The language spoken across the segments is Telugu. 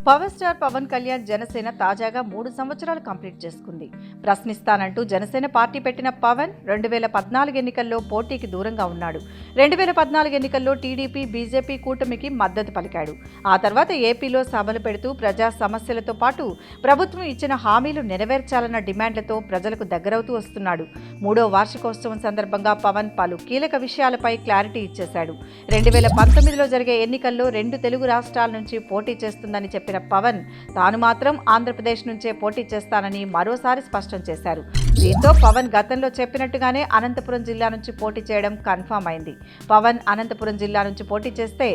పవర్ స్టార్ పవన్ కళ్యాణ్ జనసేన తాజాగా 3 సంవత్సరాలు కంప్లీట్ చేసుకుంది. ప్రశ్నిస్తానంటూ జనసేన పార్టీ పెట్టిన పవన్ 2014 ఎన్నికల్లో పోటీకి దూరంగా ఉన్నాడు. 2014 ఎన్నికల్లో టీడీపీ, బీజేపీ కూటమికి మద్దతు పలికాడు. ఆ తర్వాత ఏపీలో సభలు పెడుతూ ప్రజా సమస్యలతో పాటు ప్రభుత్వం ఇచ్చిన హామీలు నెరవేర్చాలన్న డిమాండ్లతో ప్రజలకు దగ్గరవుతూ వస్తున్నాడు. 3వ వార్షికోత్సవం సందర్భంగా పవన్ పలు కీలక విషయాలపై క్లారిటీ ఇచ్చేశాడు. 2019లో జరిగే ఎన్నికల్లో 2 తెలుగు రాష్ట్రాల నుంచి పోటీ చేస్తుందని చెప్పిన పవన్ తాను మాత్రం ఆంధ్రప్రదేశ్ నుంచే పోటీ చేస్తానని మరోసారి స్పష్టం చేశారు. దీంతో పవన్ గతంలో చెప్పినట్టుగానే అనంతపురం జిల్లా నుంచి పోటీ చేయడం కన్ఫర్మ్ అయింది. పవన్ అనంతపురం జిల్లా నుంచి పోటీ చేస్తే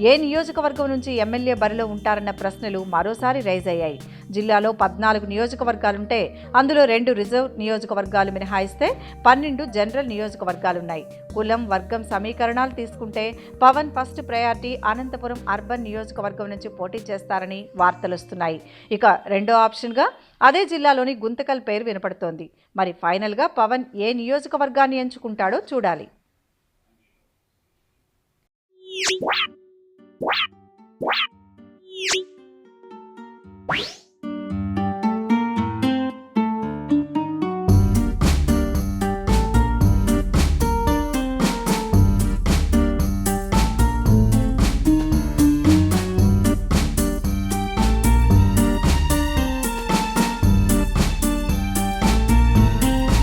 ఏ నియోజకవర్గం నుంచి ఎమ్మెల్యే బరిలో ఉంటారన్న ప్రశ్నలు మరోసారి రైజ్ అయ్యాయి. జిల్లాలో 14 నియోజకవర్గాలుంటే అందులో 2 రిజర్వ్ నియోజకవర్గాలు మినహాయిస్తే 12 జనరల్ నియోజకవర్గాలున్నాయి. కులం, వర్గం సమీకరణాలు తీసుకుంటే Pavan first priority Anantapuram urban నియోజకవర్గం నుంచి పోటీ చేస్తారని వార్తలొస్తున్నాయి. ఇక రెండో ఆప్షన్గా అదే జిల్లాలోని గుంతకల్ పేరు వినపడుతోంది. మరి ఫైనల్గా పవన్ ఏ నియోజకవర్గాన్ని ఎంచుకుంటాడో చూడాలి.